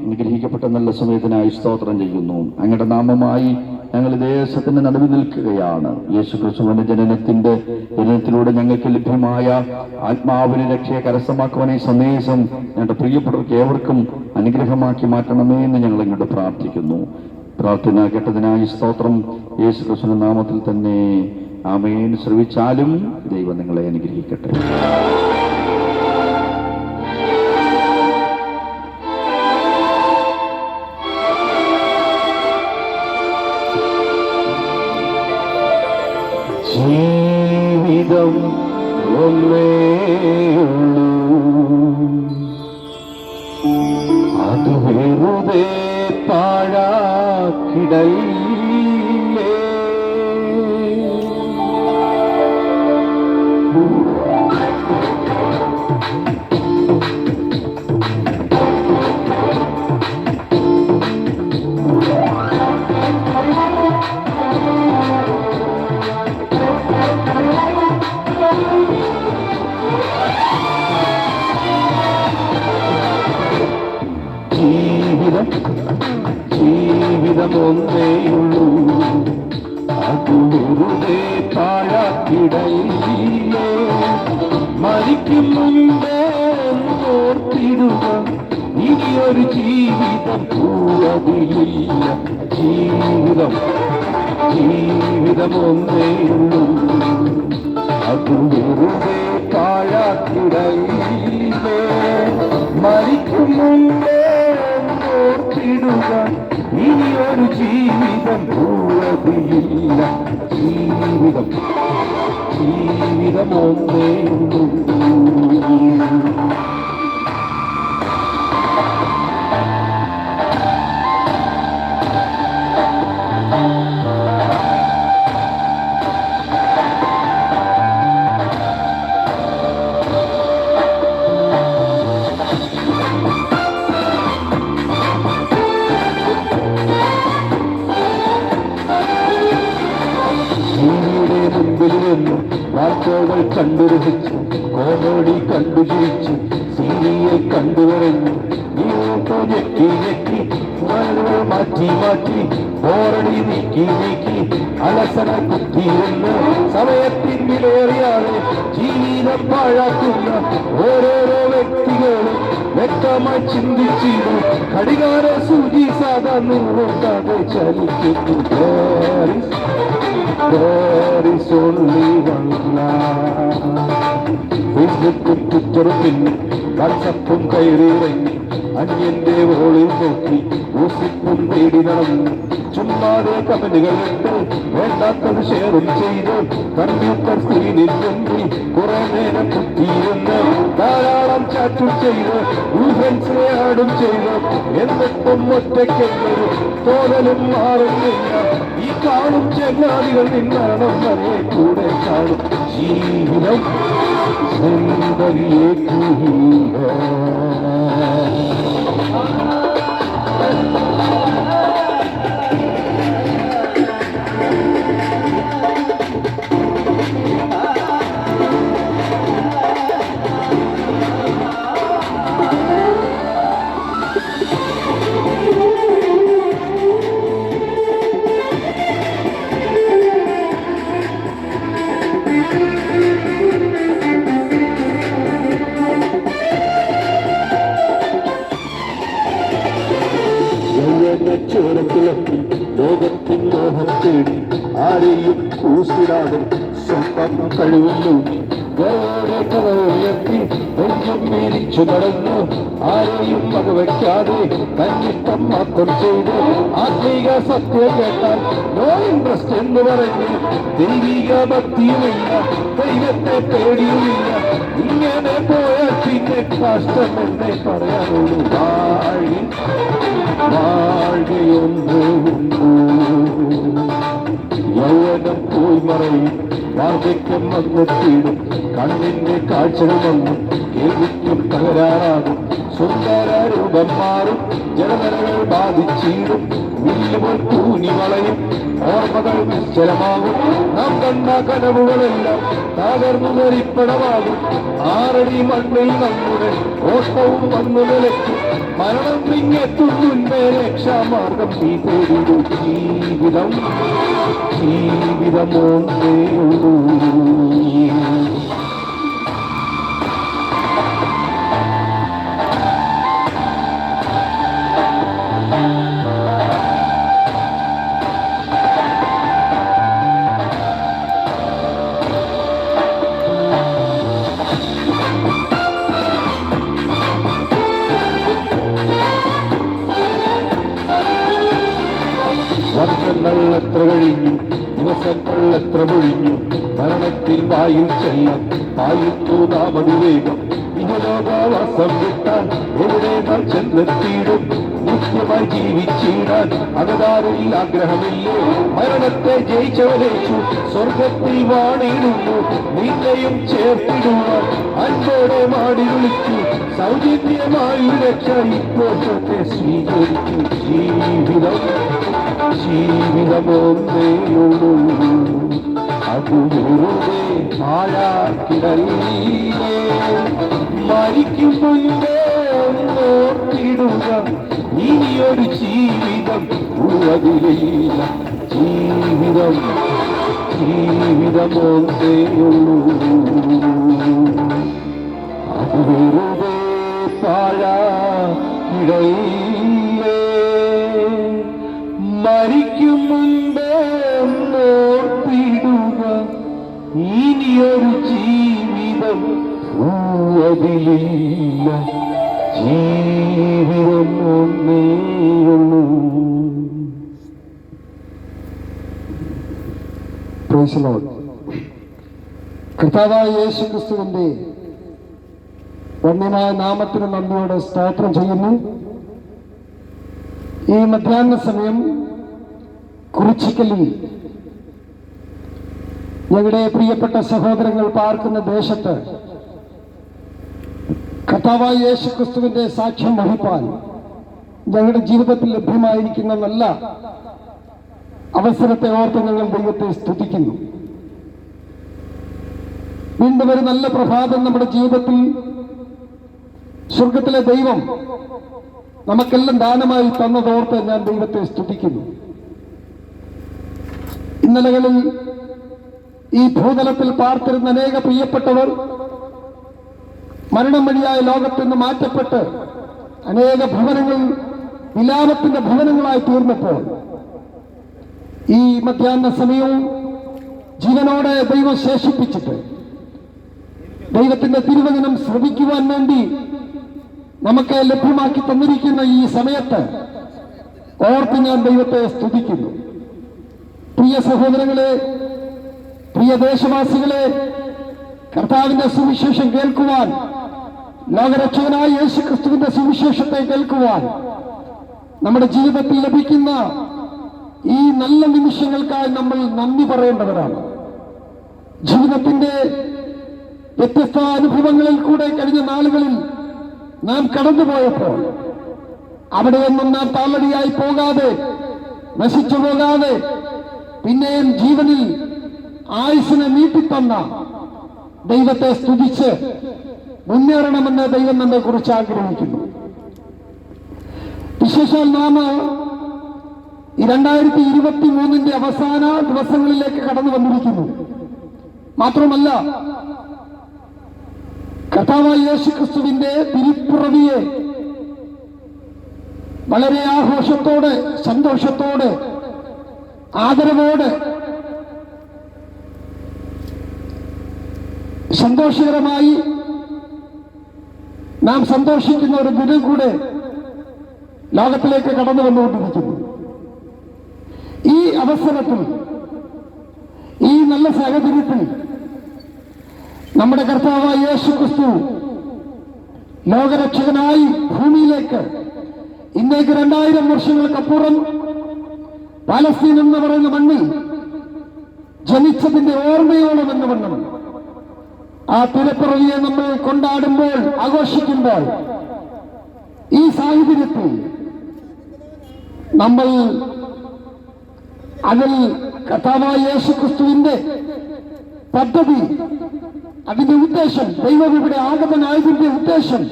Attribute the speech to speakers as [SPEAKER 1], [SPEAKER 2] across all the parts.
[SPEAKER 1] അനുഗ്രഹിക്കപ്പെട്ട നല്ല സമയത്തിനായി സ്തോത്രം ചെയ്യുന്നു. അങ്ങയുടെ നാമമായി ഞങ്ങൾ ദേശത്തിന്റെ നടുവിൽ നിൽക്കുകയാണ്. യേശുക്രിസ്തുവിന്റെ ജനനത്തിലൂടെ ഞങ്ങൾക്ക് ലഭ്യമായ ആത്മാവിനെ രക്ഷയെ കരസ്ഥമാക്കുവാൻ ഈ സന്ദേശം ഞങ്ങളുടെ പ്രിയപ്പെട്ടവർക്ക് ഏവർക്കും അനുഗ്രഹമാക്കി മാറ്റണമേ എന്ന് ഞങ്ങൾ ഇങ്ങോട്ട് പ്രാർത്ഥിക്കുന്നു. പ്രാർത്ഥന കേട്ടതിനായി സ്തോത്രം. യേശുക്രിസ്തുവിന്റെ നാമത്തിൽ തന്നെ ആമേൻ. ശ്രവിച്ചാലും ദൈവം നിങ്ങളെ അനുഗ്രഹിക്കട്ടെ. ജീവിതം ഒന്നേയുള്ളൂ, അത് വെറുതെ പാഴാക്കിടയില്ലേ. ജീവിതം ഒന്നേയുള്ളൂ, അത് വെറുതെ പാഴാക്കിടയില്ലേ. മരിക്കും മുമ്പേ ഓർത്തിടുക, ഇനിയൊരു ജീവിതം കൂടതില്ല. ജീവിതം ഒന്നേയുള്ളൂ, അത് വെറുതെ പാഴാക്കിടയില്ലേ. മരിക്കും മുമ്പേ ഓർത്തിടുക, ഇനിയൊരു ജീവിതം കൂടതില്ല. ജീവിതം ഒന്നേയുള്ളൂ. വാർത്തകൾ കണ്ടുരഹിച്ചു, കോമഡി കണ്ടുചിരിച്ചു, സീരിയൽ കണ്ടുവരഞ്ഞു, ഞെക്കി ഞെക്കി മാറ്റി മാറ്റി ബോറടി നീക്കി നീക്കി അലസന കുത്തിയിരുന്ന് സമയത്തിന്റിലേറിയാതെ ജീവിതം പാഴാക്കുന്ന ഓരോരോ വ്യക്തികളും വ്യക്തമായി ചിന്തിച്ചിരുന്നു. ഘടികാര സൂചി സാധാരണ നോക്കാതെ ചലിക്കുന്നു. ഫേസ്ബുക്കും ട്വിറ്ററും പിന്നെ വാട്സപ്പും കയറിയിറങ്ങി, അന്യന്റെ ഓളിൽ നോക്കി മ്യൂസിക്കും തേടി നടന്നു. ചുമ്മാതെ കമന്റുകളിട്ട് വേണ്ടാത്തത് ഷെയറും ചെയ്ത് കമ്പ്യൂട്ടർ സ്ക്രീനിൽ മുമ്പിൽ കുറെ നേരം കുത്തിയിരുന്ന് ധാരാളം ചാറ്റും ചെയ്ത് ഫ്രണ്ട്സിനെ ആഡും ചെയ്ത് എന്നിട്ടും ഒറ്റയ്ക്കെന്നൊരു തോന്നലും മാറുന്നില്ല. ഈ കാണും ചങ്ങാതികൾ നിന്നാണെന്നറിയെ കൂടെ കാണും. ജീവിതം സുന്ദരിയെ കൂടിയ ചോരത്തിലെത്തി ലോകത്തിൻ മോഹം തേടി ആരെയും കൂസിടാതെ സ്വന്തം കഴിവുന്നു. ഉയർത്തി നെഞ്ചും മേലിച്ചു നടന്നു, ആരെയും വകവയ്ക്കാതെ തന്നിഷ്ടം മാത്രം ചെയ്ത് ആത്മീക സത്യം കേട്ടാൽ നോ ഇൻട്രസ്റ്റ് എന്ന് പറഞ്ഞ് ദൈവിക ഭക്തിയുമില്ല, ദൈവത്തെ പേടിയുമില്ല. ഇങ്ങനെ പോയാൽ പിന്നെ കഷ്ടമെന്നേ പറയാനുള്ളൂ. വാഴയൊന്നു യൗവനം പോയി മറയും, വാർദ്ധക്യം വന്നെത്തിയിടും, കണ്ണിന്റെ കാഴ്ചകൾ വന്നു കേൾവിക്കും തകരാറാകും, സുന്ദര രൂപം മാറും, ജലനിരകൾ ബാധിച്ചിടും, വില്ലുപോൽ കൂനി വളയും, ഓർമ്മകൾ നിശ്ചലമാകും. നാം കണ്ട കനവുകളെല്ലാം തകർന്നു നെറിപ്പടമാകും. 6 അടി മണ്ണിൽ നമ്മുടെ ഓഷ്ടവും വന്നു നിലയ്ക്കും. മരണം പിങ്ങെത്തും മുൻപേ രക്ഷാമാർഗം നീ തേടിടൂ. ജീവിതമൊന്നേ ഉള്ളൂ. വർഷങ്ങൾ എത്ര കഴിഞ്ഞു, ദിവസങ്ങൾ എത്ര പൊഴിഞ്ഞു, മരണത്തിൽ വായിൽ ചെല്ലാം പായുന്നു നാം അതിവേഗം. ഇഹലോകവാസം വിട്ടാൽ എവിടെ നാം ചെന്നെത്തിയിടും? നിത്യമായി ജീവിച്ചിടാൻ അകതാരിൽ ആഗ്രഹമില്ലേ? മരണത്തെ ജയിച്ചവരേച്ചു സ്വർഗത്തിൽ വാണിടുന്നു. നിന്നെയും ചേർത്തിടുവാൻ അൻപോടെ മാടി വിളിച്ചു. സൗജന്യമായി രക്ഷ ഇപ്പോഴത്തെ സ്വീകരിച്ചു. ജീവിതമൊന്നേയുള്ളൂ, അത് വെറുതെ പാഴാക്കിടയിലേ. മരിക്കും മുൻപേ ഓർത്തിടുക, ഇനിയൊരു ജീവിതം ഉള്ളതിലില്ല. ജീവിതമൊന്നേയുള്ളൂ, അത് വെറുതെ പാഴാക്കിടയിലേ. മരിക്കും മുൻപേ ഓർത്തിടുക, ഇനിയൊരു ജീവിതം അതിലില്ല. ജീവിതം ഒന്നേയുള്ളൂ.
[SPEAKER 2] Praise the Lord. കർത്താവായ യേശു ക്രിസ്തുവിന്റെ വന്യമായ നാമത്തിന് നന്ദിയോടെ സ്തോത്രം ചെയ്യുന്നു. ഈ മധ്യാഹ്ന സമയം കുറിച്ചിക്കലിൽ ഞങ്ങളുടെ പ്രിയപ്പെട്ട സഹോദരങ്ങൾ പാർക്കുന്ന ദേശത്ത് കർത്താവായ യേശു ക്രിസ്തുവിന്റെ സാക്ഷ്യം വഹിപ്പാൻ ഞങ്ങളുടെ ജീവിതത്തിൽ ലഭ്യമായിരിക്കുന്ന നല്ല അവസരത്തെ ഓർത്ത് ഞങ്ങൾ ദൈവത്തെ സ്തുതിക്കുന്നു. വീണ്ടും ഒരു നല്ല പ്രഭാതം നമ്മുടെ ജീവിതത്തിൽ സ്വർഗത്തിലെ ദൈവം നമുക്കെല്ലാം ദാനമായി തന്നതോർത്ത് ഞാൻ ദൈവത്തെ സ്തുതിക്കുന്നു. ഇന്നലകളിൽ ഈ ഭൂതലത്തിൽ പാർത്തിരുന്ന അനേക പ്രിയപ്പെട്ടവർ മരണം വഴിയായ ലോകത്തിൽ നിന്ന് മാറ്റപ്പെട്ട് അനേക ഭവനങ്ങൾ വിലാപത്തിന്റെ ഭവനങ്ങളായി തീർന്നപ്പോൾ ഈ മധ്യാഹ്ന സമയവും ജീവനോടെ ദൈവം ശേഷിപ്പിച്ചിട്ട് ദൈവത്തിന്റെ തിരുവചനം ശ്രവിക്കുവാൻ വേണ്ടി നമുക്ക് ലഭ്യമാക്കി തന്നിരിക്കുന്ന ഈ സമയത്ത് ഓർത്ത് ഞാൻ ദൈവത്തെ സ്തുതിക്കുന്നു. പ്രിയ സഹോദരങ്ങളെ, പ്രിയ ദേശവാസികളെ, കർത്താവിന്റെ സുവിശേഷം കേൾക്കുവാൻ, ലോകരക്ഷകനായ യേശു ക്രിസ്തുവിന്റെ സുവിശേഷത്തെ കേൾക്കുവാൻ നമ്മുടെ ജീവിതത്തിൽ ലഭിക്കുന്ന ഈ നല്ല നിമിഷങ്ങൾക്കായി നമ്മൾ നന്ദി പറയേണ്ടവരാണ്. ജീവിതത്തിന്റെ വ്യത്യസ്ത അനുഭവങ്ങളിൽ കൂടെ കഴിഞ്ഞ നാളുകളിൽ നാം കടന്നുപോയപ്പോൾ അവിടെയൊന്നും നാം താളടിയായി പോകാതെ, നശിച്ചു പോകാതെ, പിന്നെയും ജീവനിൽ ആയുസ്സിനെ നീട്ടിത്തന്ന ദൈവത്തെ സ്തുതിച്ച് മുന്നേറണമെന്ന് ദൈവം നമ്മെ കുറിച്ച് ആഗ്രഹിക്കുന്നു. വിശേഷാൽ നാം ഈ 2023 അവസാന ദിവസങ്ങളിലേക്ക് കടന്നു വന്നിരിക്കുന്നു. മാത്രമല്ല, കർത്താവായ യേശു ക്രിസ്തുവിന്റെ തിരുപ്പിറവിയെ വളരെ ആഘോഷത്തോടെ, സന്തോഷത്തോടെ, ആദരവോടെ, സന്തോഷകരമായി നാം സന്തോഷിക്കുന്ന ഒരു ദിനം കൂടെ ലോകത്തിലേക്ക് കടന്നു വന്നുകൊണ്ടിരിക്കുന്നു. ഈ അവസരത്തിൽ, ഈ നല്ല സാഹചര്യത്തിൽ നമ്മുടെ കർത്താവായ യേശു ക്രിസ്തു ലോകരക്ഷകനായി ഭൂമിയിലേക്ക് ഇന്നേക്ക് 2000 വർഷങ്ങൾക്കപ്പുറം പാലസ്തീൻ എന്ന് പറയുന്ന മണ്ണിൽ ജനിച്ചതിന്റെ ഓർമ്മയോളം എന്ന് വണ്ണം ആ തിരുപ്പിറവിയെ നമ്മൾ കൊണ്ടാടുമ്പോൾ, ആഘോഷിക്കുമ്പോൾ, ഈ സാഹചര്യത്തിൽ നമ്മൾ അതിൽ കർത്താവായ യേശുക്രിസ്തുവിന്റെ പദ്ധതി, അതിന്റെ ഉദ്ദേശം, ദൈവം ഇവിടെ ആഗമനായതിന്റെ ഉദ്ദേശം,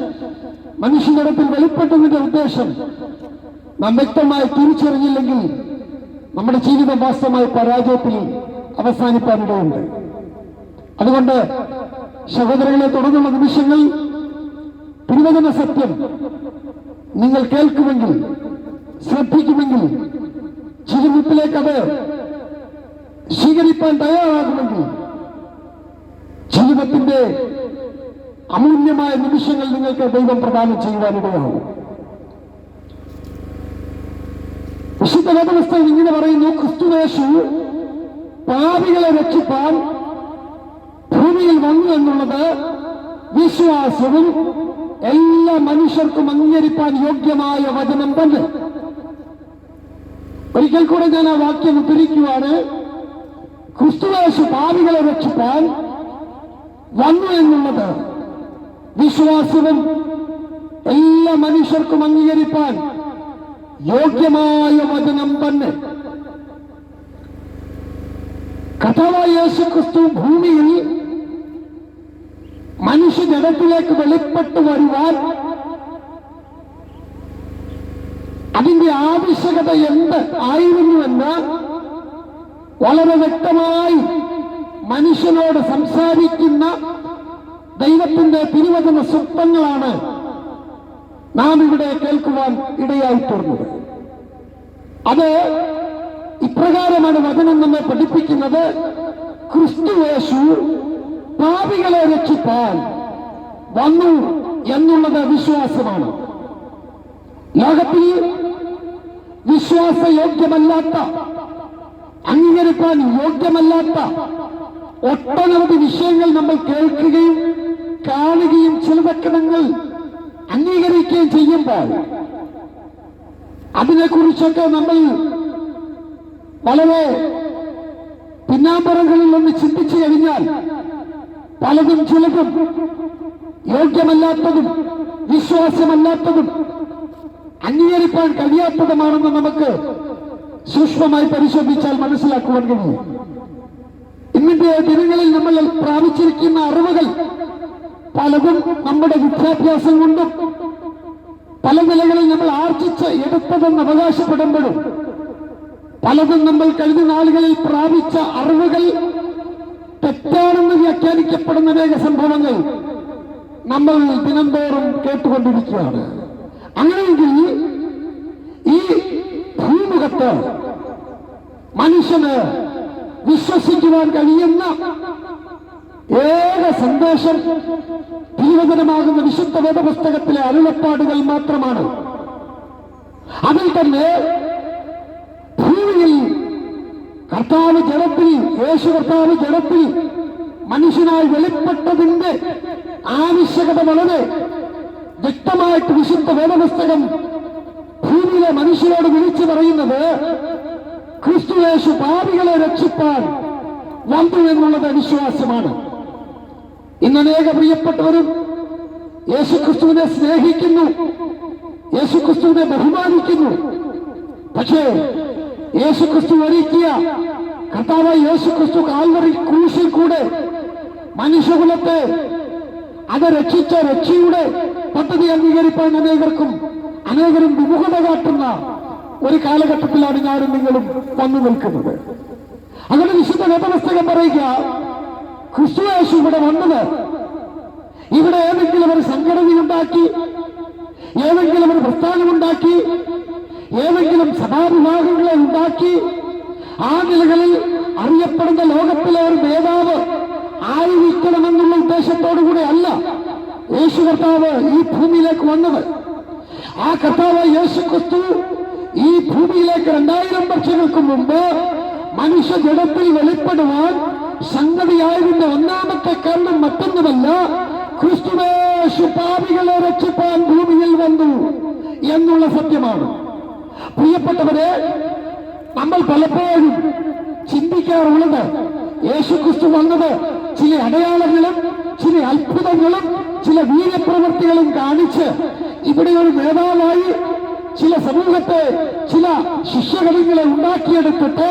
[SPEAKER 2] മനുഷ്യനിടത്തിൽ വെളിപ്പെട്ടതിന്റെ ഉദ്ദേശം നാം വ്യക്തമായി തിരിച്ചറിഞ്ഞില്ലെങ്കിൽ നമ്മുടെ ജീവിതം വാസ്തവമായ പരാജയത്തിൽ അവസാനിപ്പാനിടയുണ്ട്. അതുകൊണ്ട് സഹോദരങ്ങളെ, തുടർന്നുള്ള നിമിഷങ്ങൾ തിരുവചന സത്യം നിങ്ങൾ കേൾക്കുമെങ്കിൽ, ശ്രദ്ധിക്കുമെങ്കിൽ, ജീവിതത്തിലേക്ക് അത് സ്വീകരിക്കാൻ തയ്യാറാകുമെങ്കിൽ ജീവിതത്തിന്റെ അമൂല്യമായ നിമിഷങ്ങൾ നിങ്ങൾക്ക് ദൈവം പ്രദാനം ചെയ്യുവാനിടയാകും. വിശുദ്ധ വേദപുസ്തകം ഇങ്ങനെ പറയുന്നു: ക്രിസ്തുയേശു പാപികളെ രക്ഷിപ്പാൻ ഭൂമിയിൽ വന്നു എന്നുള്ളത് വിശ്വാസവും എല്ലാ മനുഷ്യർക്കും അംഗീകരിപ്പാൻ യോഗ്യമായ വചനം തന്നെ. ഒരിക്കൽ കൂടെ ഞാൻ ആ വാക്യം ഉദ്ധരിക്കുവാണ്. ക്രിസ്തുയേശു പാപികളെ രക്ഷിപ്പാൻ വന്നു എന്നുള്ളത് വിശ്വാസവും എല്ലാ മനുഷ്യർക്കും അംഗീകരിപ്പാൻ യോഗ്യമായ വചനം തന്നെ. കർത്താവായ യേശുക്രിസ്തു ഭൂമിയിൽ മനുഷ്യജനത്തിലേക്ക് വെളിപ്പെട്ടു വരുവാൻ അതിന്റെ ആവശ്യകത എന്ത് ആയിരുന്നുവെന്ന് വളരെ വ്യക്തമായി മനുഷ്യനോട് സംസാരിക്കുന്ന ദൈവത്തിന്റെ തിരുവചന സൂക്തങ്ങളാണ് നാം ഇവിടെ കേൾക്കുവാൻ ഇടയായിത്തീർന്നത്. അത് ഇപ്രകാരമാണ് വചനം നമ്മെ പഠിപ്പിക്കുന്നത്: ക്രിസ്തുയേശു പാപികളെ രക്ഷിപ്പാൻ വന്നു എന്നുള്ളത് വിശ്വാസമാണ്. ലോകത്തിൽ വിശ്വാസയോഗ്യമല്ലാത്ത, അംഗീകരിക്കാൻ യോഗ്യമല്ലാത്ത ഒട്ടനവധി വിഷയങ്ങൾ നമ്മൾ കേൾക്കുകയും കാണുകയും ചിലതൊക്കെ നമ്മൾ അംഗീകരിക്കുകയും ചെയ്യുമ്പോൾ അതിനെക്കുറിച്ചൊക്കെ നമ്മൾ വളരെ പിന്നാമ്പറകളിൽ ഒന്ന് ചിന്തിച്ചു കഴിഞ്ഞാൽ പലതും ചിലതും യോഗ്യമല്ലാത്തതും വിശ്വാസമല്ലാത്തതും അംഗീകരിക്കാൻ കഴിയാത്തതുമാണെന്ന് നമുക്ക് സൂക്ഷ്മമായി പരിശോധിച്ചാൽ മനസ്സിലാക്കുവാൻ കഴിയും. ഇന്നത്തെ ദിനങ്ങളിൽ നമ്മൾ പ്രാപിച്ചിരിക്കുന്ന അറിവുകൾ പലതും നമ്മുടെ വിദ്യാഭ്യാസം കൊണ്ടും പല നിലകളിൽ നമ്മൾ ആർജിച്ച് എടുത്തതെന്ന് അവകാശപ്പെടുമ്പോഴും പലതും നമ്മൾ കഴിഞ്ഞ നാളുകളിൽ പ്രാപിച്ച അറിവുകൾ തെറ്റാണെന്ന് വ്യാഖ്യാനിക്കപ്പെടുന്ന അനേക സംഭവങ്ങൾ നമ്മൾ ദിനംതോറും കേട്ടുകൊണ്ടിരിക്കുകയാണ്. അങ്ങനെയെങ്കിൽ ഈ ഭൂമുഖത്ത് മനുഷ്യന് വിശ്വസിക്കുവാൻ കഴിയുന്ന ഏക സന്ദേശം തിരുവചനമാകുന്ന വിശുദ്ധ വേദപുസ്തകത്തിലെ അരുളപ്പാടുകൾ മാത്രമാണ്. അതിൽ തന്നെ ഭൂമിയിൽ കർത്താവ് ജഡത്തിൽ, യേശു കർത്താവ് ജഡത്തിൽ മനുഷ്യനായി വെളിപ്പെട്ടതിന്റെ ആവശ്യകത വളരെ വ്യക്തമായിട്ട് വിശുദ്ധ വേദപുസ്തകം ഭൂമിയിലെ മനുഷ്യരോട് വിളിച്ചു പറയുന്നത് ക്രിസ്തുയേശു പാപികളെ രക്ഷിപ്പാൻ വന്നു എന്നുള്ളത് വിശ്വാസമാണ്. ഇന്ന് അനേക പ്രിയപ്പെട്ടവരും യേശുക്രിസ്തുവിനെ സ്നേഹിക്കുന്നു, യേശുക്രിസ്തുവിനെ ബഹുമാനിക്കുന്നു. പക്ഷേ യേശുക്രിസ്തു ഒരുക്കിയ കർത്താവായ യേശുക്രിസ്തു കാൽവറി ക്രൂശിൽ കൂടെ മനുഷ്യകുലത്തെ അത് രക്ഷിച്ച രക്ഷയുടെ പദ്ധതി അംഗീകരിപ്പാൻ അനേകരും വിമുഖത കാട്ടുന്ന ഒരു കാലഘട്ടത്തിലാണ് ഞാനും നിങ്ങളും വന്നു നിൽക്കുന്നത്. അങ്ങനെ വിശുദ്ധ വേദപുസ്തകം പറയുക, ക്രിസ്തുയേശു ഇവിടെ വന്നത് ഇവിടെ ഏതെങ്കിലും ഒരു സംഘടനയുണ്ടാക്കി, ഏതെങ്കിലും ഒരു പ്രസ്ഥാനമുണ്ടാക്കി, ഏതെങ്കിലും സഭാവിഭാഗങ്ങളെ ഉണ്ടാക്കി ആ നിലകളിൽ അറിയപ്പെടുന്ന ലോകത്തിലെ ഒരു നേതാവ് ആയിരിക്കണമെന്നുള്ള ഉദ്ദേശത്തോടുകൂടി അല്ല യേശു കർത്താവ് ഈ ഭൂമിയിലേക്ക് വന്നത്. ആ കർത്താവ് യേശുക്രിസ്തു ഈ ഭൂമിയിലേക്ക് 2000 വർഷങ്ങൾക്ക് മുമ്പ് മനുഷ്യജഡത്തിൽ വെളിപ്പെടുവാൻ സംഗതിയായതിന്റെ ഒന്നാമത്തെ കാരണം മറ്റൊന്നുമല്ല, ക്രിസ്തുയേശു പാപികളെ രക്ഷിപ്പാൻ ഭൂമിയിൽ വന്നു എന്നുള്ള സത്യമാണ്. പ്രിയപ്പെട്ടവരെ, നമ്മൾ പലപ്പോഴും ചിന്തിക്കാറുള്ളത് യേശുക്രിസ്തു വന്നത് ചില അടയാളങ്ങളും ചില അത്ഭുതങ്ങളും ചില വീര്യപ്രവൃത്തികളും കാണിച്ച് ഇവിടെ ഒരു നേതാവായി ചില സമൂഹത്തെ, ചില ശിഷ്യഗണങ്ങളെ ഉണ്ടാക്കിയെടുത്തിട്ട്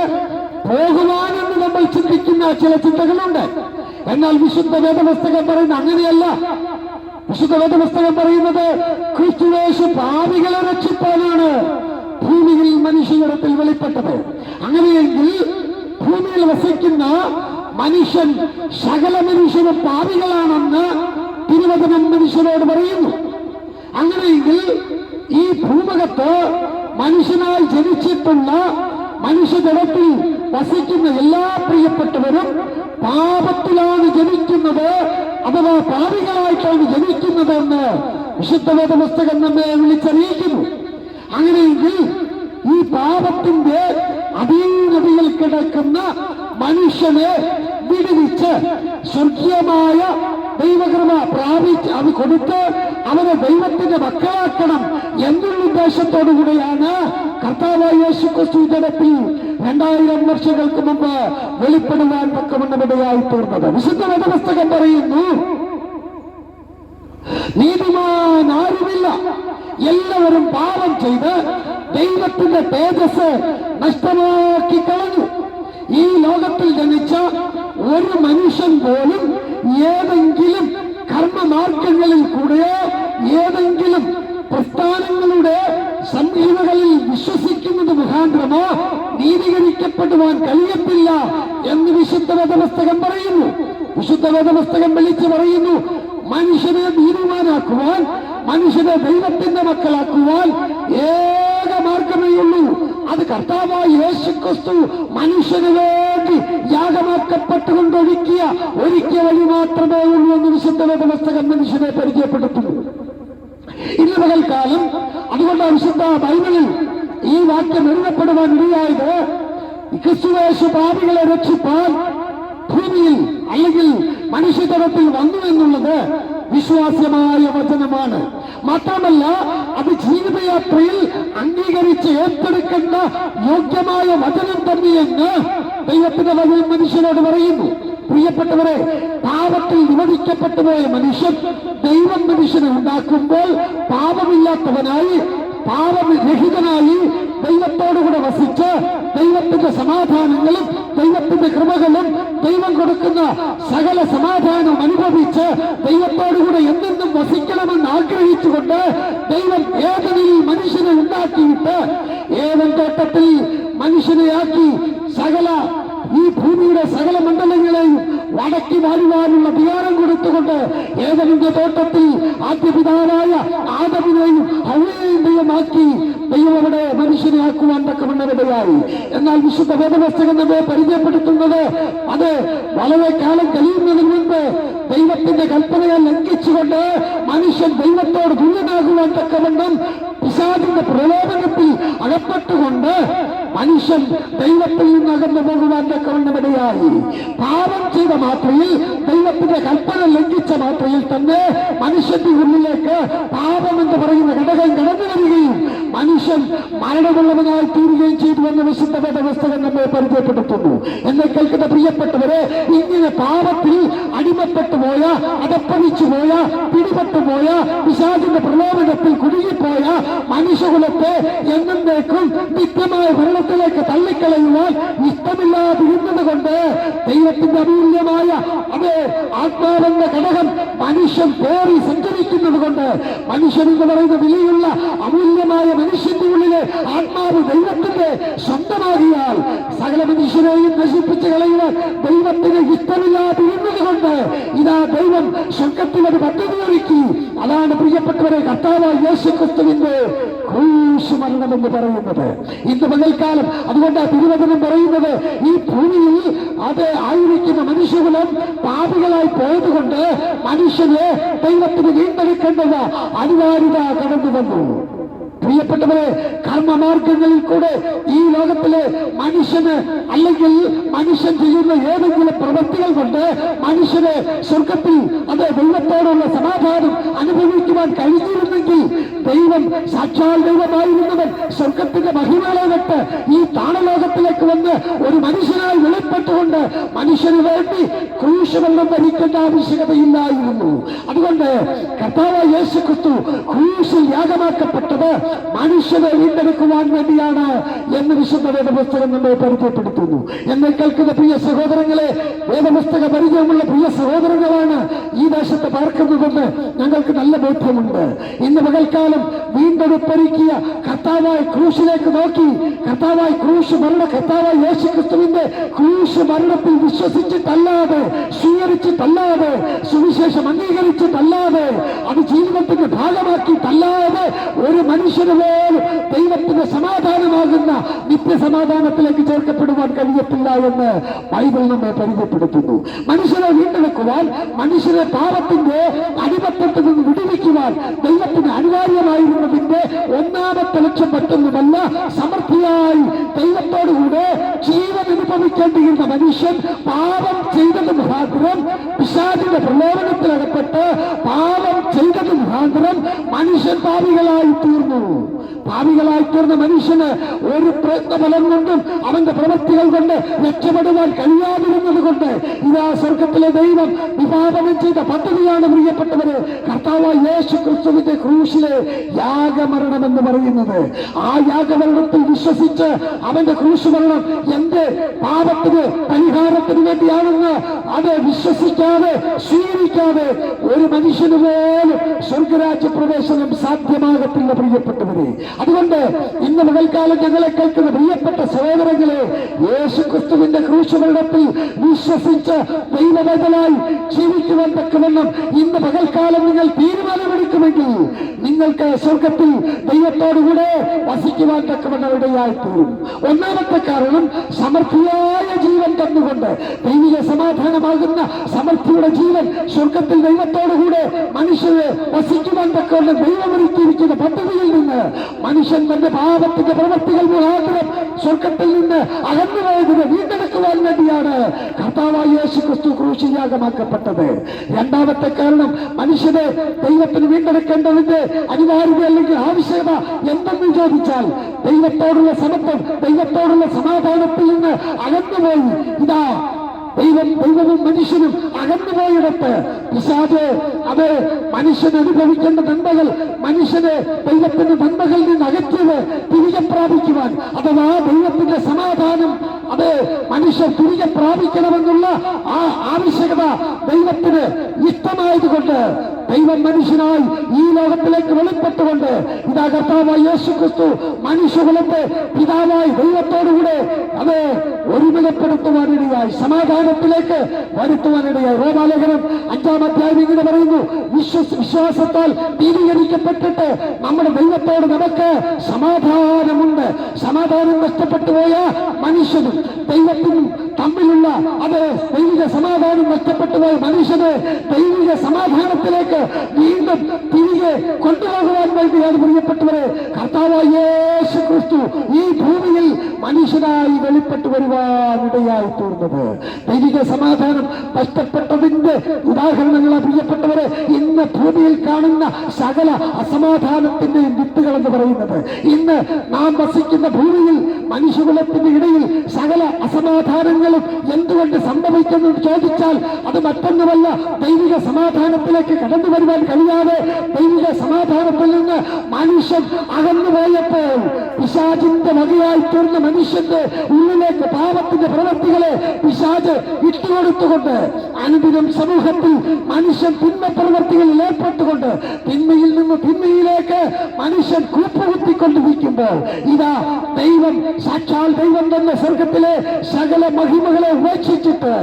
[SPEAKER 2] പോകുവാനെന്ന് നമ്മൾ ചിന്തിക്കുന്ന ചില ചിന്തകളുണ്ട്. എന്നാൽ വിശുദ്ധ വേദപുസ്തകം പറയുന്ന അങ്ങനെയല്ല. വിശുദ്ധ വേദപുസ്തകം പറയുന്നത് ക്രിസ്തുയേശു പാപികളെ രക്ഷിപ്പാനാണ് ഭൂമിയിൽ മനുഷ്യനിടത്തിൽ വെളിപ്പെട്ടത്. അങ്ങനെയെങ്കിൽ ഭൂമിയിൽ വസിക്കുന്ന മനുഷ്യൻ, സകല മനുഷ്യരും പാപികളാണെന്ന് തിരുവചനം മനുഷ്യരോട് പറയുന്നു. അങ്ങനെയെങ്കിൽ ഈ ഭൂമുഖത്ത് മനുഷ്യനായി ജനിച്ചിട്ടുള്ള മനുഷ്യജടത്തിൽ വസിക്കുന്ന എല്ലാ പ്രിയപ്പെട്ടവരും പാപത്തിലാണ് ജനിക്കുന്നത്, അഥവാ പാപികളായിട്ടാണ് ജനിക്കുന്നതെന്ന് വിശുദ്ധ വേദപുസ്തകം നമ്മെ വിളിച്ചറിയിക്കുന്നു. അങ്ങനെയെങ്കിൽ ഈ പാപത്തിന്റെ അധീനതയിൽ കിടക്കുന്ന മനുഷ്യനെ വിടുവിച്ച് സ്വർഗീയമായ ദൈവകൃപ പ്രാപിച്ച് അത് കൊടുത്ത് അവരെ ദൈവത്തിന്റെ മക്കളാക്കണം എന്നുള്ള ഉദ്ദേശത്തോടു കൂടെയാണ് കർത്താവായ യേശുക്രിസ്തു ജനത്തിൽ 2000 വർഷങ്ങൾക്ക് മുമ്പ് വെളിപ്പെടുവാൻ തക്കവണ്ണമിടയായി തീർന്നത്. വിശുദ്ധ വേദപുസ്തകം പറയുന്നു, നീതിമാൻ ആരുമില്ല, എല്ലാവരും പാപം ചെയ്ത് ദൈവത്തിന്റെ തേജസ് നഷ്ടമാക്കി കളഞ്ഞു. ഈ ലോകത്തിൽ ജനിച്ച ഒരു മനുഷ്യൻ പോലും ഏതെങ്കിലും കർമ്മമാർഗങ്ങളിൽ കൂടെയോ ഏതെങ്കിലും പ്രസ്ഥാനങ്ങളുടെ സംഹിതകളിൽ വിശ്വസിക്കുന്നത് മുഖാന്തരമോ നീതീകരിക്കപ്പെടുവാൻ കഴിയത്തില്ല എന്ന് വിശുദ്ധ വേദപുസ്തകം പറയുന്നു. വിശുദ്ധ വേദപുസ്തകം വിളിച്ചു പറയുന്നു, മനുഷ്യനെ നീതിമാനാക്കുവാൻ, മനുഷ്യനെ ദൈവത്തിന്റെ മക്കളാക്കുവാൻ ഏക മാർഗമേ ഉള്ളൂ. അത് കർത്താവായ യേശുക്രിസ്തു മനുഷ്യന് വേണ്ടി യാഗമാക്കപ്പെട്ടുകൊണ്ടൊരുക്കിയ വഴി മാത്രമേ ഉള്ളൂ എന്ന് വിശുദ്ധ വേദപുസ്തകം മനുഷ്യനെ പരിചയപ്പെടുത്തുന്നു. ഇന്ന് പകൽക്കാലം അതുകൊണ്ട് വിശുദ്ധ ബൈബിളിൽ ഈ വാക്യം എഴുതപ്പെടുവാൻ ഇടയായത് ക്രിസ്തുയേശു പാപികളെ രക്ഷിപ്പാൻ ഭൂമിയിൽ അല്ലെങ്കിൽ മനുഷ്യതലത്തിൽ വന്നു എന്നുള്ളത് വിശ്വാസ്യമായ വചനമാണ്. മാത്രമല്ല അത് ജീവിതയാത്രയിൽ അംഗീകരിച്ച് ഏറ്റെടുക്കേണ്ട യോഗ്യമായ വചനം തന്നെയെന്ന് ദൈവത്തിന്റെ വചനം മനുഷ്യനോട് പറയുന്നു. പ്രിയപ്പെട്ടവരെ, പാപത്തിൽ നിവധിക്കപ്പെട്ടു പോയ മനുഷ്യൻ ദൈവം മനുഷ്യനെ ഉണ്ടാക്കുമ്പോൾ പാപമില്ലാത്തവനായി, പാപരഹിതനായി ദൈവത്തോടുകൂടെ വസിച്ച് ദൈവത്തിന്റെ സമാധാനങ്ങളും ദൈവത്തിന്റെ കൃപകളും ദൈവം കൊടുക്കുന്ന സകല സമാധാനവും അനുഭവിച്ച് ദൈവത്തോടുകൂടെ എന്നെന്നും വസിക്കണമെന്ന് ആഗ്രഹിച്ചുകൊണ്ട് ദൈവം ഏതനിൽ മനുഷ്യനെ ഉണ്ടാക്കിയിട്ട് ഏതൻ തോട്ടത്തിൽ മനുഷ്യനെ ആക്കി സകല ഈ ഭൂമിയുടെ സകല മണ്ഡലങ്ങളെയും വടക്കി വാഴുവാനുള്ള അധികാരം കൊടുത്തുകൊണ്ട് ഏതെങ്കിലും തോട്ടത്തിൽ ആദ്യപിതാവായ ആദമിനെയും ഹവ്വയെയും ദൈവമാക്കി ദൈവം അവിടെ മനുഷ്യനെ ആക്കുവാൻ തക്കവണ്ണമിടയായി. എന്നാൽ വിശുദ്ധ വേദപുസ്തകം നമ്മെ പരിചയപ്പെടുത്തുന്നത് അത് വളരെ കാലം കഴിയുന്നതിന് മുൻപ് ദൈവത്തിന്റെ കൽപ്പനയെ ലംഘിച്ചുകൊണ്ട് മനുഷ്യൻ ദൈവത്തോട് തുല്യനാകുവാൻ തക്കവണ്ണം പിശാചിന്റെ പ്രലോഭനത്തിൽ അകപ്പെട്ടുകൊണ്ട് മനുഷ്യൻ ദൈവത്തിൽ നിന്ന് അകന്നു പോകുവാൻ തക്കവണ്ണമിടയായി. പാപം ചെയ്ത മാത്രയിൽ, ദൈവത്തിന്റെ കൽപ്പന ലംഘിച്ച മാത്രയിൽ തന്നെ മനുഷ്യന്റെ ഉള്ളിലേക്ക് പാപം എന്ന് പറയുന്ന ഘടകം കടന്നു വരികയും മനുഷ്യൻ മരണമുള്ളവനായി തീരുകയും ചെയ്തു എന്ന് വിശുദ്ധ വേദപുസ്തകം നമ്മെ പരിചയപ്പെടുത്തുന്നു. എന്നെ കേൾക്കുന്ന പ്രിയപ്പെട്ടവരെ, ഇങ്ങനെ പാപത്തിൽ അടിമപ്പെട്ടു പോയ, അതപ്പതിച്ചു പോയ, പിടിപെട്ടു പോയ, പിശാചിന്റെ പ്രലോഭനത്തിൽ കുടുങ്ങിപ്പോയ മനുഷ്യകുലത്തെ എന്നേക്കും നിത്യമായ വെള്ളത്തിലേക്ക് തള്ളിക്കളയുവാൻ ഇഷ്ടമില്ലാതിരുന്നത് കൊണ്ട് ദൈവത്തിന്റെ അമൂല്യമായ അതേ ആത്മാവെന്ന ഘടകം മനുഷ്യൻ പേറി സഞ്ചരിക്കുന്നത് കൊണ്ട് മനുഷ്യൻ എന്ന് പറയുന്ന വിലയുള്ള അമൂല്യമായ മനുഷ്യന്റെ ഉള്ളിലെ ആത്മാവ് ദൈവത്തിന്റെ സ്വന്തമാകിയാൽ സകല മനുഷ്യരെയും നശിപ്പിച്ച് കളയുവാൻ ദൈവത്തിന് ഇഷ്ടമില്ലാതിരുന്നത് കൊണ്ട് ഇതാ ദൈവം സ്വർഗ്ഗത്തിൽ ഒരു പദ്ധതി ഒരുക്കി. അതാണ് പ്രിയപ്പെട്ടവരെ കർത്താവായ യേശുക്രിസ്തുവിന്റെ ക്രൂശ് മരണമെന്ന് പറയുന്നത്. ഇന്ന് പകൽക്കാലം അതുകൊണ്ട് തിരുവചനം പറയുന്നത് ഈ ഭൂമിയിൽ അത് ആയിരിക്കുന്ന മനുഷ്യകുലം പാപികളായി പോയതുകൊണ്ട് മനുഷ്യനെ ദൈവത്തിന് വീണ്ടെടുക്കേണ്ടത് അനിവാര്യത കടന്നു വന്നു. പ്രിയപ്പെട്ടവരെ, കർമ്മമാർഗങ്ങളിൽ കൂടെ ഈ ലോകത്തിലെ മനുഷ്യന് അല്ലെങ്കിൽ മനുഷ്യൻ ചെയ്യുന്ന ഏതെങ്കിലും പ്രവൃത്തികൾ കൊണ്ട് മനുഷ്യനെ സ്വർഗത്തിൽ അത് ദൈവത്തോടുള്ള സമാധാനം അനുഭവിക്കുവാൻ കഴിഞ്ഞിരുന്നെങ്കിൽ ദൈവം സാക്ഷാൽ ദൈവമായിരുന്നവൻ സ്വർഗത്തിന്റെ മഹിമകളെ വിട്ട് ഈ താണലോകത്തിലേക്ക് വന്ന് ഒരു മനുഷ്യനായി വെളിപ്പെട്ടുകൊണ്ട് മനുഷ്യന് വേണ്ടി ക്രൂശുവെള്ളം വഹിക്കേണ്ട ആവശ്യകതയില്ലായിരുന്നു. അതുകൊണ്ട് കർത്താവായ യേശുക്രിസ്തു ക്രൂശിൽ യാഗമാക്കപ്പെട്ടത് മനുഷ്യനെ വീണ്ടെടുക്കുവാൻ വേണ്ടിയാണ് എന്ന് വിശുദ്ധ വേദപുസ്തകം നമ്മെ പരിചയപ്പെടുത്തുന്നു. എന്നെ കേൾക്കുന്ന പ്രിയ സഹോദരങ്ങളെ, വേദപുസ്തക പരിചയമുള്ള പ്രിയ സഹോദരങ്ങളാണ് ഈ ദേശത്ത് പാർക്കുന്നതെന്ന് ഞങ്ങൾക്ക് നല്ല ബോധ്യമുണ്ട്. ഇന്ന് പകൽക്കാലം വീണ്ടെടുപ്പൊരുക്കിയ കർത്താവായ ക്രൂശിലേക്ക് നോക്കി, കർത്താവായ കർത്താവായ യേശുക്രിസ്തുവിന്റെ ക്രൂശ് മരണത്തിൽ വിശ്വസിച്ചിട്ടല്ലാതെ, സ്വീകരിച്ചിട്ടല്ലാതെ, സുവിശേഷം അംഗീകരിച്ചിട്ടല്ലാതെ, അത് ജീവിതത്തിന്റെ ഭാഗമാക്കിയിട്ടല്ലാതെ ഒരു മനുഷ്യന് പോലും ദൈവത്തിന്റെ സമാധാനമാകുന്ന നിത്യസമാധാനത്തിലേക്ക് ചേർക്കപ്പെടുവാൻ കഴിയത്തില്ല എന്ന് ബൈബിൾ നമ്മെ പരിചയപ്പെടുത്തുന്നു. മനുഷ്യനെ വീണ്ടെടുക്കുവാൻ, മനുഷ്യനെ പാപത്തിന്റെ അടിമത്തത്തിൽ നിന്ന് വിടുവിക്കുവാൻ ദൈവത്തിന് അനിവാര്യമായിരുന്നതിന്റെ ഒന്നാമത്തെ ലക്ഷ്യം മറ്റൊന്നുമല്ല, സമൃദ്ധിയായി ദൈവത്തോടുകൂടെ ജീവൻ അനുഭവിക്കേണ്ടിയിരുന്ന മനുഷ്യൻ പാപം ചെയ്തത് മുഖാന്തരം, പിശാചിന്റെ പ്രലോഭനത്തിലകപ്പെട്ട് പാപം ചെയ്തത് മുഖാന്തരം മനുഷ്യൻ പാപികളായി തീർന്നു. പാപികളായി തീർന്ന മനുഷ്യന് ഒരു പ്രയത്നഫലം കൊണ്ടും അവന്റെ പ്രവൃത്തികൾ കൊണ്ട് രക്ഷപ്പെടുവാൻ കഴിയാതിരുന്നത് കൊണ്ട് ഇതാ സ്വർഗത്തിലെ ദൈവം വിഭാവനം ചെയ്ത പദ്ധതിയാണ് പ്രിയപ്പെട്ടവര് കർത്താവായ യേശുക്രിസ്തുവിന്റെ ക്രൂശിലെ യാഗമരണം എന്ന് പറയുന്നത്. ആ യാഗമരണത്തിൽ വിശ്വസിച്ച് അവന്റെ ക്രൂശ് മരണം എന്റെ പാപത്തിന് പരിഹാരത്തിന് വേണ്ടിയാണെന്ന് അത് വിശ്വസിക്കാതെ, സ്വീകരിക്കാതെ ഒരു മനുഷ്യന് പോലും സ്വർഗരാജ്യ പ്രവേശനം സാധ്യമാകത്തില്ല പ്രിയപ്പെട്ടവരെ. അതുകൊണ്ട് ഇന്ന് പകൽക്കാലം ഞങ്ങളെ കേൾക്കുന്ന പ്രിയപ്പെട്ട സഹോദരങ്ങളെ, യേശുക്രിസ്തുവിന്റെ ക്രൂശ് മരണത്തിൽ വിശ്വസിച്ച് ദൈവവേദനായി ജീവിക്കുവാൻ തക്കവണ്ണം ഇന്ന് പകൽക്കാലം നിങ്ങൾ തീരുമാനമെടുക്കുമെങ്കിൽ നിങ്ങൾക്ക് സ്വർഗത്തിൽ ദൈവത്തോടുകൂടെ വസിക്കുവാൻ തക്കവണ്ണം ഇടയായിത്തീരും. ഒന്നാമത്തെ കാരണം, സമൃദ്ധിയായ ജീവൻ തന്നുകൊണ്ട് ദൈവിക സമാധാനമാകുന്ന സമൃദ്ധിയുടെ ജീവൻ സ്വർഗത്തിൽ ദൈവത്തോടുകൂടെ മനുഷ്യരെ വസിക്കുവാൻ തക്കവണ്ണം ദൈവമൊരുക്കിയിരിക്കുന്ന പദ്ധതിയിൽ നിന്ന് മനുഷ്യൻ തന്റെ പാപത്തിന്റെ പ്രവൃത്തികൾ മുഖാന്തരം സ്വർഗത്തിൽ നിന്ന് അകന്നുപോയതിനെ വീണ്ടെടുക്കുവാൻ വേണ്ടിയാണ് കർത്താവായ യേശുക്രിസ്തു ക്രൂശിയാഗമാക്കപ്പെട്ടത്. രണ്ടാമത്തെ കാരണം, മനുഷ്യനെ ദൈവത്തിന് വീണ്ടെടുക്കേണ്ടതിന്റെ അനിവാര്യത അല്ലെങ്കിൽ ആവശ്യകത എന്തെന്ന് ചോദിച്ചാൽ ദൈവത്തോടുള്ള സമത്വം, ദൈവത്തോടുള്ള സമാധാനത്തിൽ നിന്ന് അകന്നുപോയി ഇതാ ദൈവവും മനുഷ്യനും അകന്നുപോയിടത്ത് പിശാച് അത് മനുഷ്യൻ അനുഭവിക്കേണ്ട നന്മകൾ, മനുഷ്യനെ ദൈവത്തിന്റെ നന്മകളിൽ നിന്ന് അകറ്റിയത് തിരികെ പ്രാപിക്കുവാൻ, അഥവാ ദൈവത്തിന്റെ സമാധാനം അത് മനുഷ്യർ തിരികെ പ്രാപിക്കണമെന്നുള്ള ആ ആവശ്യകത ദൈവത്തിന് ഇഷ്ടമായതുകൊണ്ട് ദൈവം മനുഷ്യനായി ഈ ലോകത്തിലേക്ക് വെളിപ്പെട്ടുകൊണ്ട് ഇതാ കർത്താവായ യേശുക്രിസ്തു മനുഷ്യകുലത്തെ പിതാവായി ദൈവത്തോടുകൂടെ അത് ഒരുമിതപ്പെടുത്തുവാനിടയായി, സമാധാനത്തിലേക്ക് വരുത്തുവാനിടയായി. റോമാലേഖനം 5-ാം അധ്യായം ഇങ്ങനെ പറയുന്നു, വിശ്വാസത്താൽ നീതീകരിക്കപ്പെട്ടിട്ട് നമ്മുടെ ദൈവത്തോട് നമുക്ക് സമാധാനമുണ്ട്. സമാധാനം നഷ്ടപ്പെട്ടു പോയ മനുഷ്യനും ദൈവത്തിനും തമ്മിലുള്ള അത് ദൈവിക സമാധാനം നഷ്ടപ്പെട്ടു പോയ മനുഷ്യനെ ദൈവിക സമാധാനത്തിലേക്ക് വീണ്ടും തിരികെ കൊണ്ടുപോകുവാൻ വേണ്ടിയാണ് പ്രിയപ്പെട്ടവരെ കർത്താവായ യേശുക്രിസ്തു ഈ ഭൂമിയിൽ മനുഷ്യനായി വെളിപ്പെട്ടു വരുവാനിടയായി തീർന്നത്. ദൈവിക സമാധാനം നഷ്ടപ്പെട്ടതിന്റെ ഉദാഹരണങ്ങളെ പ്രിയപ്പെട്ടവരെ ഇന്ന് ഭൂമിയിൽ കാണുന്ന സകല അസമാധാനത്തിന്റെയും വിത്തുകൾ എന്ന് പറയുന്നത്. ഇന്ന് നാം വസിക്കുന്ന ഭൂമിയിൽ മനുഷ്യകുലത്തിന്റെ ഇടയിൽ സകല അസമാധാനങ്ങളും എന്തുകൊണ്ട് സംഭവിക്കുന്നു ചോദിച്ചാൽ അത് മറ്റൊന്നുമല്ല, ദൈവിക സമാധാനത്തിലേക്ക് കടന്നു വരുവാൻ കഴിയാതെ ദൈവിക സമാധാനത്തിൽ നിന്ന് മനുഷ്യൻ അകന്നുപോയപ്പോൾ പിശാചിന്റെ വകയായി തീർന്ന മനുഷ്യന്റെ ഉള്ളിലേക്ക് പാപത്തിന്റെ പ്രവൃത്തികളെ പിശാച് ഇട്ടുകൊടുത്തുകൊണ്ട് അനുദിനം സമൂഹത്തിൽ മനുഷ്യൻ തിന്മ പ്രവൃത്തികളിൽ ഏർപ്പെട്ടുകൊണ്ട് തിന്മയിൽ നിന്ന് തിന്മയിലേക്ക് മനുഷ്യൻ കൂപ്പുകുത്തിക്കൊണ്ടിരിക്കുമ്പോൾ ഇതാ ദൈവം, സാക്ഷാൽ ദൈവം തന്നെ സ്വർഗത്തിലെ സകല മഹിമകളെ ഉപേക്ഷിച്ചിട്ട്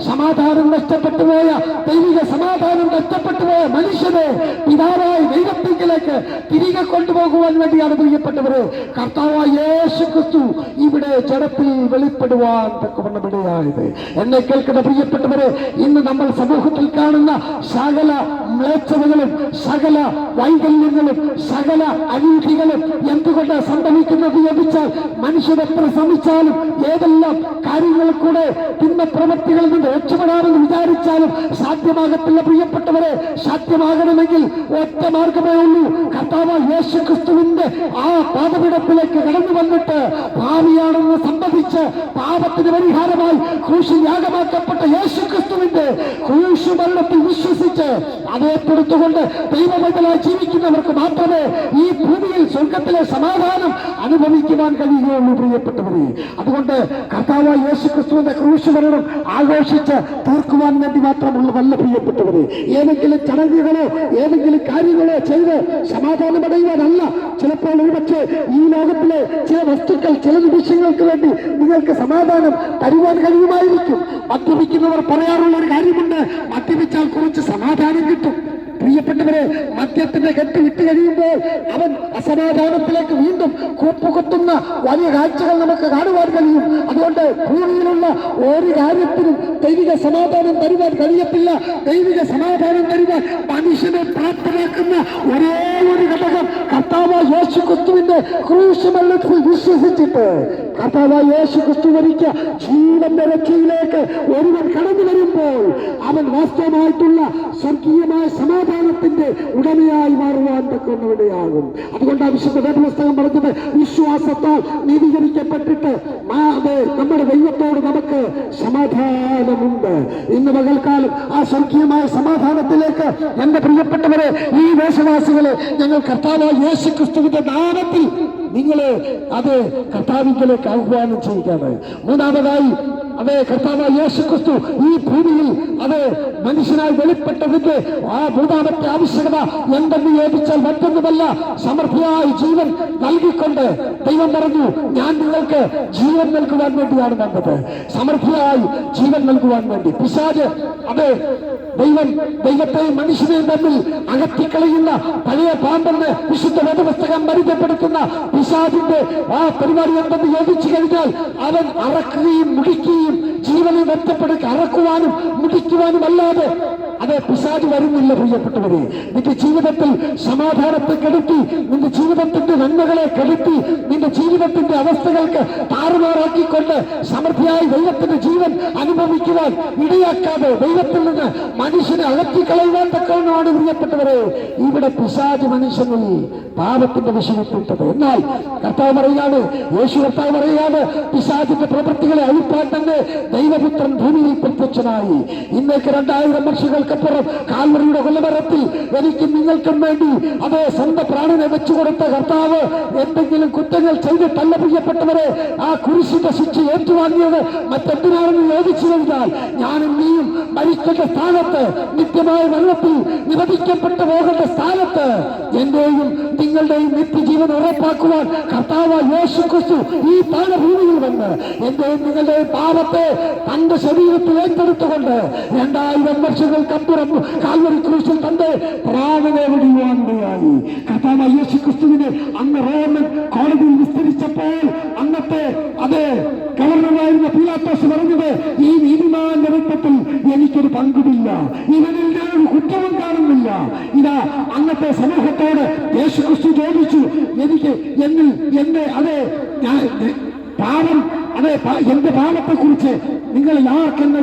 [SPEAKER 2] സമാധാനം നഷ്ടപ്പെട്ടു പോയ, ദൈവിക സമാധാനം നഷ്ടപ്പെട്ടു പോയ മനുഷ്യനെ പിതാവായ ദൈവത്തിലേക്ക് തിരികെ കൊണ്ടുപോകുവാൻ വേണ്ടിയാണ് പ്രിയപ്പെട്ടവരെ കർത്താവായ യേശുക്രിസ്തു ഇവിടെ ജഡത്തിൽ വെളിപ്പെടുവാൻ തക്കവണ്ണം ഇടയായത്. എന്നെ കേൾക്കുന്ന പ്രിയപ്പെട്ടവരെ, ഇന്ന് നമ്മൾ സമൂഹത്തിൽ കാണുന്ന സകല മ്ലേച്ഛതകളും സകല വൈകല്യങ്ങളും സകല അനീതികളും എന്തുകൊണ്ട് സംഭവിക്കുന്നത് ലഭിച്ചാൽ മനുഷ്യൻ എത്ര ശ്രമിച്ചാലും ഏതെല്ലാം കാര്യങ്ങളിൽ കൂടെ തിന്മ പ്രവൃത്തികളിൽ നിന്ന് രക്ഷപ്പെടാമെന്ന് വിചാരിച്ചാലും സാധ്യമാകത്തില്ല പ്രിയപ്പെട്ടവരെ. സാധ്യമാകണമെങ്കിൽ ഒറ്റ മാർഗമേ ഉള്ളൂ, കർത്താവായ യേശുക്രിസ്തുവിന്റെ ആ പാദപീഠത്തിൽ ഭൂമിയിലേക്ക് കടന്നു വന്നിട്ട് ഭാവിയാണെന്ന് സംബന്ധിച്ച് പാപത്തിന് പരിഹാരമായി ക്രൂശിൽ യാഗമാക്കപ്പെട്ട യേശുക്രിസ്തുവിന്റെ ക്രൂശ് മരണത്തിൽ വിശ്വസിച്ച് അതേപ്പെടുത്തുകൊണ്ട് ദൈവമക്കളായി ജീവിക്കുന്നവർക്ക് മാത്രമേ ഈ ഭൂമിയിൽ സ്വർഗത്തിലെ സമാധാനം അനുഭവിക്കുവാൻ കഴിയുകയുള്ളൂ പ്രിയപ്പെട്ടവരെ. അതുകൊണ്ട് കർത്താവായ യേശുക്രിസ്തുവിന്റെ ക്രൂശ് മരണം ആഘോഷിച്ച് തീർക്കുവാൻ വേണ്ടി മാത്രമുള്ളതല്ല പ്രിയപ്പെട്ടവരെ. ഏതെങ്കിലും ചടങ്ങുകളോ ഏതെങ്കിലും കാര്യങ്ങളോ ചെയ്ത് സമാധാനമടയുവാനല്ല. ചിലപ്പോൾ ഒരുപക്ഷെ ഈ ലോകത്തിലെ ചില വസ്തുക്കൾ ചില നിമിഷങ്ങൾക്ക് വേണ്ടി നിങ്ങൾക്ക് സമാധാനം തരുവാൻ കഴിയുമായിരിക്കും. മദ്യപിക്കുന്നവർ പറയാറുള്ള ഒരു കാര്യമുണ്ട്, മദ്യപിച്ചാൽ കുറച്ച് സമാധാനം കിട്ടും. പ്രിയപ്പെട്ടവരെ, മദ്യത്തിന്റെ കെട്ട് വിട്ട് കഴിയുമ്പോൾ അവൻ അസമാധാനത്തിലേക്ക് വീണ്ടും കൂപ്പുകുത്തുന്ന വലിയ കാഴ്ചകൾ നമുക്ക് കാണുവാൻ കഴിയും. അതുകൊണ്ട് ഭൂമിയിലുള്ള ഒരു കാര്യത്തിനും ദൈവിക സമാധാനം തരുവാൻ കഴിയത്തില്ല. ദൈവിക സമാധാനം തരുവാൻ മനുഷ്യനെ പ്രാപ്തരാക്കുന്ന ഒരേ ഒരു ഘടകം കർത്താവായ യേശുക്രിസ്തുവിന്റെ ക്രൂശ് മരണത്തിൽ വിശ്വസിച്ചിട്ട് കർത്താവായ യേശുക്രിസ്തു മരിച്ച ജീവന്റെ രക്ഷയിലേക്ക് ഒരുവൻ കടന്നു വരുമ്പോൾ അവൻ വാസ്തവമായിട്ടുള്ള സ്വർഗീയമായ സമാധാനത്തിന്റെ ഉടമയായി മാറുവാൻ തക്കുന്നവിടെയാകും. അതുകൊണ്ട് വിശുദ്ധ വേദപുസ്തകം പറഞ്ഞത്, വിശ്വാസത്താൽ നീതീകരിക്കപ്പെട്ടിട്ട് നമ്മുടെ ദൈവത്തോട് നമുക്ക് സമാധാനമുണ്ട്. ഇന്ന് പകൽക്കാലം ആ സ്വർഗീയമായ സമാധാനത്തിലേക്ക് എന്റെ പ്രിയപ്പെട്ടവരെ, ഈ ദേശവാസികളെ ഞങ്ങൾ കർത്താവായ യേശുക്രിസ്തുവിന്റെ നാമത്തിൽ നിങ്ങളെ അത് കർത്താവിലേക്ക് ആഹ്വാനം ചെയ്യുകയാണ്. മൂന്നാമതായി കർത്താവായ യേശുക്രിസ്തു ഈ ഭൂമിയിൽ മനുഷ്യനായി വെളിപ്പെട്ടതിന്റെ ആ മൂന്നാമത്തെ ആവശ്യകത എന്തെന്ന് ചോദിച്ചാൽ മറ്റൊന്നുമല്ല, സമൃദ്ധിയായി ജീവൻ നൽകിക്കൊണ്ട് ദൈവം പറഞ്ഞു, ഞാൻ നിങ്ങൾക്ക് ജീവൻ നൽകുവാൻ വേണ്ടിയാണ് വന്നത്. സമൃദ്ധിയായി ജീവൻ നൽകുവാൻ വേണ്ടി. പിശാച് ദൈവത്തെയും മനുഷ്യനെയും തമ്മിൽ അകറ്റിക്കളയുന്ന പഴയ പാമ്പെന്ന് വിശുദ്ധ വേദപുസ്തകം പരിചയപ്പെടുത്തുന്ന പിശാചിന്റെ ആ പരിപാടി എന്തെന്ന് ചോദിച്ചു കഴിഞ്ഞാൽ, അവൻ അറക്കുകയും മുടിക്കുകയും ജീവനെ നഷ്ടപ്പെടുക അറക്കുവാനും മുടിക്കുവാനും അല്ലാതെ പിശാച് വരുന്നില്ല. പ്രിയപ്പെട്ടവരെ, നിന്റെ ജീവിതത്തിൽ സമാധാനത്തെ കെടുത്തി, നിന്റെ ജീവിതത്തിന്റെ നന്മകളെ കെടുത്തി, നിന്റെ ജീവിതത്തിന്റെ അവസ്ഥകൾക്ക് താറുമാറാക്കിക്കൊണ്ട് സമൃദ്ധിയായി ദൈവത്തിന്റെ ജീവൻ അനുഭവിക്കുവാൻ ഇടയാക്കാതെ ദൈവത്തിൽ നിന്ന് മനുഷ്യനെ അകറ്റിക്കളയുവാൻ തക്കവണ്ണമാണ് പ്രിയപ്പെട്ടവരെ ഇവിടെ പിശാച് മനുഷ്യനിൽ പാപത്തിന്റെ വിഷയത്തിട്ടത്. എന്നാൽ കർത്താവ് പറയുകയാണ്, യേശു കർത്താവ് പറയുകയാണ്, പിശാചിന്റെ പ്രവൃത്തികളെ അഴിപ്പാൻ തന്നെ ദൈവപുത്രൻ ഭൂമിയിൽ പ്രത്യക്ഷനായി. ഇന്നേക്ക് 2000 വർഷങ്ങൾക്കപ്പുറം കാൽവറിയുടെ കൊല്ലമരത്തിൽ എനിക്ക് നിങ്ങൾക്കും വേണ്ടി സ്വന്തം പ്രാണനെ വെച്ചുകൊടുത്ത കർത്താവ് എന്തെങ്കിലും കുറ്റങ്ങൾ ചെയ്തിട്ടല്ല പ്രിയപ്പെട്ടവരെ ആ കുരിശിന്റെ ശിക്ഷ ഏറ്റുവാങ്ങിയത്. മറ്റെന്തിനാണെന്ന് ചോദിച്ചു കഴിഞ്ഞാൽ, ഞാനും നീയും മരിക്കേണ്ട സ്ഥാനത്ത്, നിത്യമായ മരണത്തിൽ നിവധിക്കപ്പെട്ടു പോകേണ്ട സ്ഥാനത്ത് എന്റെയും നിങ്ങളുടെയും നിത്യജീവൻ ഉറപ്പാക്കുവാൻ കർത്താവായ യേശുക്രിസ്തു ഈ താഴഭൂമിയിൽ വന്ന് എന്റെയും നിങ്ങളുടെയും പാപത്തെ തന്റെ ശരീരത്തിൽ ഏറ്റെടുത്തുകൊണ്ട് 2000 വർഷങ്ങൾക്കപ്പുറം കാൽവരി ക്രൂശിൽ തന്റെ പ്രാണനെ വെടിയുവാനിടയായി. കർത്താവായ യേശുക്രിസ്തുവിനെ അന്ന് റോമൻ കോടതിയിൽ വിസ്തരിച്ചപ്പോൾ അന്നത്തെ ഗവർണറായിരുന്ന പീലാത്തോസ് പറഞ്ഞത്, ഈ നീതിമാന്റെ രക്തത്തിൽ എനിക്കൊരു പങ്കുമില്ല, ഇവനിൽ ഞാനൊരു കുറ്റവും കാണുന്നില്ല. ഇതാ അന്നത്തെ സമൂഹത്തോട് യേശുക്രിസ്തു ചോദിച്ചു, എനിക്ക് എന്റെ പാപത്തെ കുറിച്ച് നിങ്ങൾ ആർക്കെന്നെ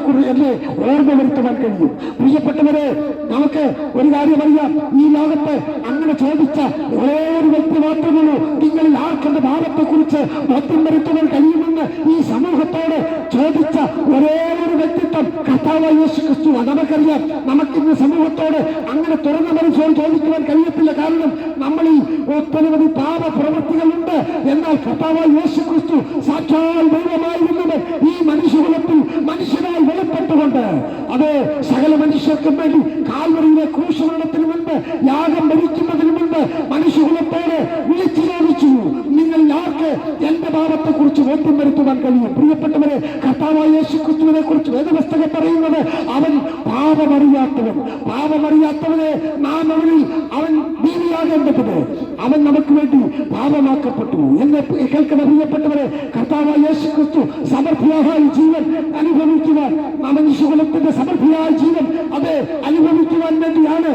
[SPEAKER 2] ഓർമ്മ വരുത്തുവാൻ കഴിയും? പ്രിയപ്പെട്ടവരെ, നമുക്ക് ഒരു കാര്യം അറിയാം, ഈ ലോകത്ത് അങ്ങനെ ചോദിച്ച ഒരേ ഒരു വ്യക്തി മാത്രമുള്ളൂ. നിങ്ങളിൽ ആർക്കെന്റെ പാപത്തെ കുറിച്ച് ബോധ്യം വരുത്തുവാൻ കഴിയുമെന്ന് ഈ സമൂഹത്തോട് ചോദിച്ച ഒരേ ഒരു വ്യക്തിത്വം കർത്താവായ യേശുക്രിസ്തു. നമുക്കറിയാം, നമുക്കിന്ന് സമൂഹത്തോട് അങ്ങനെ തുറന്ന മനസ്സോട് ചോദിക്കുവാൻ കഴിയത്തില്ല. കാരണം നമ്മളിൽ ഒട്ടനവധി പാപ പ്രവൃത്തികളുണ്ട്. എന്നാൽ കർത്താവായ യേശുക്രിസ്തു സാക്ഷാൽ ദൈവമായിരുന്നത് ഈ മനുഷ്യകുലത്തിൽ മനുഷ്യനായി വെളിപ്പെട്ടുകൊണ്ട് സകല മനുഷ്യർക്കും വേണ്ടി കാൽവരിയിലെ ക്രൂശമരണത്തിന് മുൻപ് യാഗം ഭരിക്കുന്നതിന് മുൻപ് മനുഷ്യകുലത്തോട് വിളിച്ചു ചോദിച്ചു, നിങ്ങൾ ആർക്ക് എന്റെ പാപത്തെ കുറിച്ച് ബോധ്യം വരുത്തുവാൻ കഴിയും? പ്രിയപ്പെട്ടവരെ, കർത്താവായ യേശുക്രിസ്തുവിനെ കുറിച്ച് വേദപുസ്തകം പറയുന്നത്, അവൻ പാപമറിയാത്തവനെ നാം അവൻ നീതിയാകേണ്ടത് അവൻ നമുക്ക് വേണ്ടി പാപമാക്കപ്പെട്ടു എന്ന് കേൾക്കുന്ന പ്രിയപ്പെട്ടവരെ, കർത്താവായ യേശുക്രിസ്തു സമൃദ്ധിയായ ജീവൻ അനുഭവിക്കുവാൻ, മനുഷ്യകുലത്തിന്റെ സമൃദ്ധിയായ ജീവൻ അനുഭവിക്കുവാൻ വേണ്ടിയാണ്,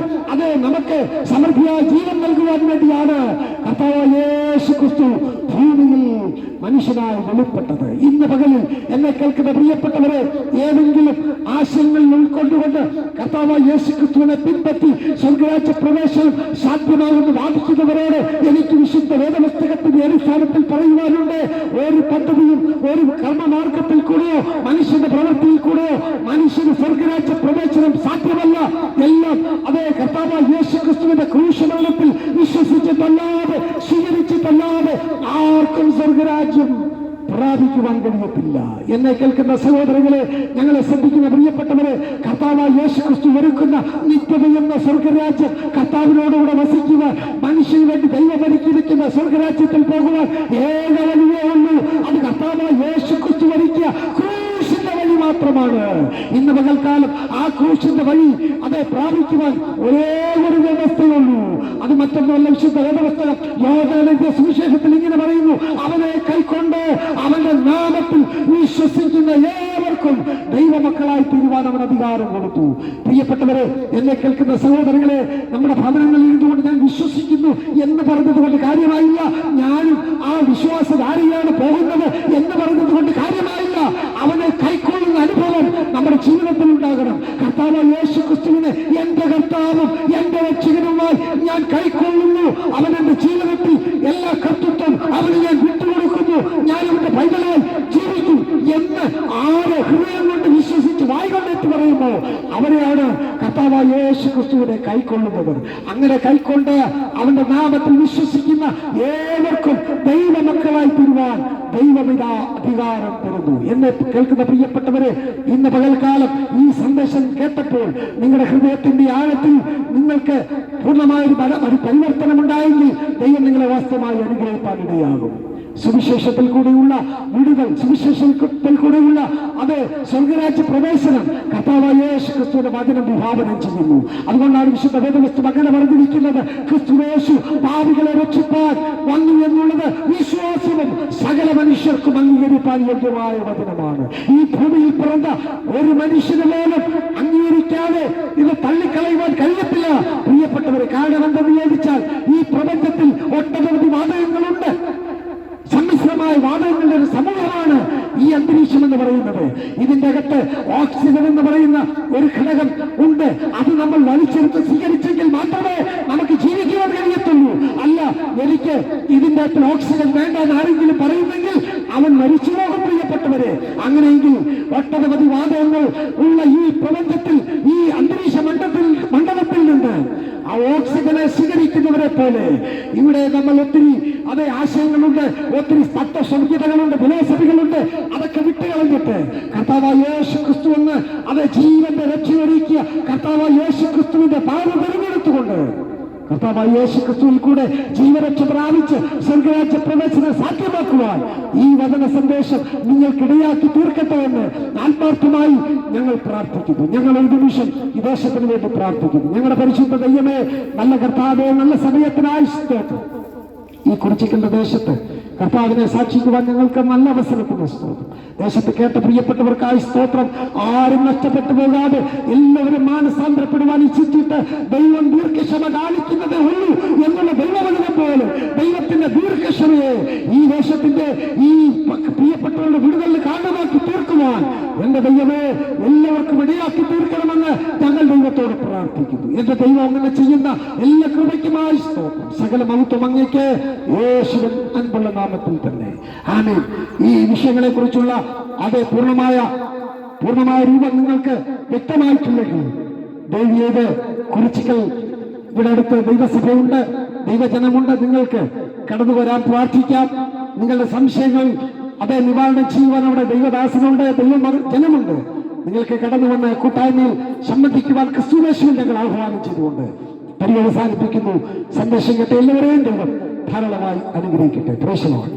[SPEAKER 2] നമുക്ക് സമൃദ്ധിയായ ജീവൻ നൽകുവാൻ വേണ്ടിയാണ് കർത്താവായ യേശുക്രിസ്തു ഭൂമിയിൽ മനുഷ്യനായി വെളിപ്പെട്ടത്. ഇന്ന് പകലിൽ എന്നെ കേൾക്കുന്ന പ്രിയപ്പെട്ടവരെ, ഏതെങ്കിലും ആശയങ്ങളിൽ ഉൾക്കൊണ്ടുകൊണ്ട് കർത്താവായ യേശുക്രിസ്തുവിനെ പിൻപറ്റി സ്വർഗ്ഗരാജ്യ പ്രവേശനം സാധ്യമാകുമെന്ന് വാദിക്കുന്നവരോട് എനിക്ക് വിശുദ്ധ വേദപുസ്തകത്തിന്റെ അടിസ്ഥാനത്തിൽ പറയുവാനുണ്ട്. ഒരു പദ്ധതിയും ഒരു കർമ്മമാർഗത്തിൽ കൂടെയോ മനുഷ്യന്റെ പ്രവൃത്തിയിൽ കൂടെയോ മനുഷ്യന് സ്വർഗ്ഗരാജ്യ പ്രവേശനം സാധ്യമല്ല. എല്ലാം അതേ കർത്താവായ യേശുക്രിസ്തുവിന്റെ ക്രൂശമരണത്തിൽ വിശ്വസിച്ചിട്ടല്ലാതെ സ്വീകരിച്ചിട്ടല്ലാതെ ആർക്കും സ്വർഗ്ഗരാജ്യം പ്രാപിക്കുവാൻ കഴിയത്തില്ല. എന്നെ കേൾക്കുന്ന സഹോദരങ്ങളെ, ഞങ്ങളെ ശ്രദ്ധിക്കുന്ന പ്രിയപ്പെട്ടവരെ, കർത്താവായ യേശുക്രിസ്തു ഒരുക്കുന്ന നിത്യതയെന്ന സ്വർഗ്ഗരാജ്യം കർത്താവിനോടുകൂടെ വസിക്കുവാൻ, മനുഷ്യന് വേണ്ടി ദൈവം ഒരുക്കിയിരിക്കുന്ന സ്വർഗ്ഗരാജ്യത്തിൽ പോകുവാൻ ഏക വഴിയേ ഉള്ളൂ. അത് കർത്താവായ യേശുക്രിസ്തു ഒരുക്കിയ ക്രൂശിന്റെ വഴി മാത്രമാണ്. ഇന്ന് പകൽക്കാലം ആ ക്രൂശിന്റെ വഴി അതെ പ്രാപിക്കുവാൻ ഒരേ ഒരു വ്യവസ്ഥയുള്ളൂ. അത് മറ്റൊന്നുമല്ല. വിശുദ്ധ വേദപുസ്തകം യോഹന്നാന്റെ സുവിശേഷത്തിൽ ഇങ്ങനെ പറയുന്നു: അവനെ കൈക്കൊണ്ട് അവന്റെ നാമത്തിൽ വിശ്വസിക്കുന്ന ഏവർക്കും ദൈവമക്കളായി തീരുവാൻ അവൻ അധികാരം കൊടുത്തു. പ്രിയപ്പെട്ടവരെ, എന്നെ കേൾക്കുന്ന സഹോദരങ്ങളെ, നമ്മുടെ ഭവനങ്ങളിൽ ഇരുന്നുകൊണ്ട് ഞാൻ വിശ്വസിക്കുന്നു എന്ന് പറഞ്ഞത് കൊണ്ട് കാര്യമായില്ല. ഞാനും ആ വിശ്വാസധാരയാണ് പോകുന്നത് എന്ന് പറഞ്ഞത് കൊണ്ട് കാര്യമായില്ല. അവനെ കൈക്കൊള്ളുന്ന അനുഭവം നമ്മുടെ ജീവിതത്തിൽ ഉണ്ടാകണം. കർത്താവായ യേശുക്രിസ്തുവിനെ എന്റെ കർത്താവും എന്റെ രക്ഷകനുമായി ഞാൻ കൈക്കൊള്ളുന്നു. അവൻ എന്റെ ജീവിതത്തിൽ എല്ലാ കർത്തൃത്വം അവന് ഞാൻ വിട്ടുകൊടുക്കുന്നു. ഞാൻ അവന്റെ പൈതലായി ജീവിക്കും എന്ന് ആര് ഹൃദയം കൊണ്ട് വിശ്വസിച്ച് വായ്കൊണ്ടെത്തി പറയുമോ അവരെയാണ് കർത്താവായ യേശുക്രിസ്തുവിനെ കൈക്കൊള്ളുന്നവർ. അങ്ങനെ കൈക്കൊണ്ട് അവന്റെ നാമത്തിൽ വിശ്വസിക്കുന്ന ഏവർക്കും ദൈവമക്കളായി തീരുവാൻ ദൈവപിതാ അധികാരം തരുന്നു. എന്നെ കേൾക്കുന്ന പ്രിയപ്പെട്ടവരെ, ഇന്ന് പകൽക്കാലം ഈ സന്ദേശം കേട്ടപ്പോൾ നിങ്ങളുടെ ഹൃദയത്തിന്റെ ആഴത്തിൽ നിങ്ങൾക്ക് പൂർണ്ണമായ ഒരു പരിവർത്തനം ഉണ്ടായെങ്കിൽ ദൈവം നിങ്ങളെ വാസ്തവമായി അനുഗ്രഹിക്കാൻ ഇടയാകും. സുവിശേഷത്തിൽ കൂടെയുള്ള വിടുതൽ, സുവിശേഷത്തിൽ കൂടെയുള്ള അത് സ്വർഗ്ഗരാജ്യ പ്രവേശനം കർത്താവായ യേശുക്രിസ്തുവിന്റെ വചനം വിഭാവനം ചെയ്യുന്നു. അതുകൊണ്ടാണ് വിശുദ്ധ വേദപുസ്തകം അങ്ങനെ പറഞ്ഞിരിക്കുന്നത്: ക്രിസ്തുയേശു പാപികളെ രക്ഷിപ്പാൻ വന്നു എന്നുള്ളത് വിശ്വാസവും സകല മനുഷ്യർക്കും അംഗീകരിപ്പാൻ യോഗ്യമായ വചനമാണ്. ഈ ഭൂമിയിൽ പിറന്ന ഒരു മനുഷ്യന് പോലും അംഗീകരിക്കാതെ ഇത് തള്ളിക്കളയുവാൻ കഴിയത്തില്ല പ്രിയപ്പെട്ടവരെ. കാരണം എന്തെന്ന് ചോദിച്ചാൽ, ഈ പ്രപഞ്ചത്തിൽ ഒട്ടനവധി വാദങ്ങളുണ്ട്. സമ്മിശ്രമായ വാദങ്ങളുടെ ഒരു സമൂഹമാണ് ഈ അന്തരീക്ഷം എന്ന് പറയുന്നത്. ഇതിന്റെ അകത്ത് ഓക്സിജൻ എന്ന് പറയുന്ന ഒരു ഘടകം ഉണ്ട്. അത് നമ്മൾ വലിച്ചെടുത്ത് സ്വീകരിച്ചെങ്കിൽ മാത്രമേ നമുക്ക് ജീവിക്കുവാൻ കഴിയത്തുള്ളൂ. അല്ല, എനിക്ക് ഇതിന്റെ അകത്ത് ഓക്സിജൻ വേണ്ട എന്ന് ആരെങ്കിലും പറയുന്നെങ്കിൽ അവൻ മരിച്ചു പോകും പ്രിയപ്പെട്ടവരെ. അങ്ങനെയെങ്കിൽ ഒട്ടനവധി വാദങ്ങൾ ഉള്ള ഈ പ്രപഞ്ചത്തിൽ, ഈ അന്തരീക്ഷ മണ്ഡലത്തിൽ നിന്ന് ആ ഓക്സിജനെ സ്വീകരിക്കുന്നവരെ പോലെ ഇവിടെ നമ്മൾ ഒത്തിരി അതേ ആശയങ്ങളുണ്ട്, ഒത്തിരി തത്വസംഹിതകളുണ്ട്, ഫിലോസഫികളുണ്ട്. അതൊക്കെ വിട്ടുകളഞ്ഞിട്ട് കർത്താവായ യേശുക്രിസ്തു എന്ന് അതേ ജീവന്റെ രക്ഷയൊരുക്കിയ കർത്താവായ യേശുക്രിസ്തുവിന്റെ പാത തിരഞ്ഞെടുത്തുകൊണ്ട് കർത്താവായ യേശുക്രിസ്തുവിൽ കൂടെ ജീവരക്ഷ പ്രാപിച്ച് സ്വർഗ്ഗരാജ്യ പ്രവേശനം സാധ്യമാക്കുവാൻ ഈ വചന സന്ദേശം നിങ്ങൾക്കിടയാക്കി തീർക്കട്ടെ എന്ന് ആത്മാർത്ഥമായി ഞങ്ങൾ പ്രാർത്ഥിക്കുന്നു. ഞങ്ങൾ ഒരു നിമിഷം ഈ ദേശത്തിന് വേണ്ടി പ്രാർത്ഥിക്കുന്നു. ഞങ്ങളുടെ പരിശുദ്ധ ദൈവമേ, നല്ല കർത്താവേ, നല്ല സമയത്തിനായി സ്തോത്രം. ഈ കുറിച്ചിക്കുന്ന ദേശത്ത് കർത്താവിനെ സാക്ഷിക്കുവാൻ ഞങ്ങൾക്ക് നല്ല അവസരത്തിന് സ്തോത്രം. ദേശത്ത് കേട്ട പ്രിയപ്പെട്ടവർക്കായി സ്തോത്രം. ആരും നഷ്ടപ്പെട്ടു പോകാതെ എല്ലാവരും മാനസാന്തരപ്പെടുവാൻ ഇച്ഛിച്ചിട്ട് ദൈവം ദീർഘക്ഷമ കാണിക്കുന്നതേ ഉള്ളൂ എന്നുള്ള ദൈവവചനം പോലെ ദൈവത്തിന്റെ ദീർഘക്ഷമയെ ഈ ദേശത്തിന്റെ ഈ പ്രിയപ്പെട്ടവരുടെ വിടുതലിന് കാരണമാക്കി തീർക്കുവാൻ എന്റെ ദൈവമേ എല്ലാവർക്കും ഇടയാക്കി തീർക്കണമെന്ന് ഞങ്ങൾ ദൈവത്തോട് പ്രാർത്ഥിക്കുന്നു. എന്റെ ദൈവം അങ്ങനെ ചെയ്യുന്ന എല്ലാ കൃപയ്ക്കുമായി സ്തോത്രം. സകല മഹത്വം അങ്ങേക്ക് യേശുവിൻ അൻപുള്ള നാമത്തിൽ തന്നെ ആമേൻ. ഈ വിഷയങ്ങളെ കുറിച്ചുള്ള അതേ പൂർണ്ണമായ രൂപം നിങ്ങൾക്ക് വ്യക്തമായിട്ടില്ലെങ്കിൽ ദൈവീയത് കുറിച്ചുകൾ ഇവിടെ അടുത്ത് ദൈവസഭയുണ്ട്, ദൈവജനമുണ്ട്. നിങ്ങൾക്ക് കടന്നു വരാൻ പ്രാർത്ഥിക്കാം. നിങ്ങളുടെ സംശയങ്ങൾ അതേ നിവാരണം ചെയ്യുവാൻ അവിടെ ദൈവദാസനുണ്ട്, ജനമുണ്ട്. നിങ്ങൾക്ക് കടന്നു വന്ന് കൂട്ടായ്മയിൽ സംബന്ധിക്കുവാൻ ക്രിസ്തുയേശുവിൽ ഞങ്ങൾ ആഹ്വാനം ചെയ്തുകൊണ്ട് പരിവസാനിപ്പിക്കുന്നു. സന്ദേശം കേട്ട എല്ലാവരെയും ദൈവം ധാരാളമായി അനുഗ്രഹിക്കട്ടെ. പ്രേക്ഷകർ.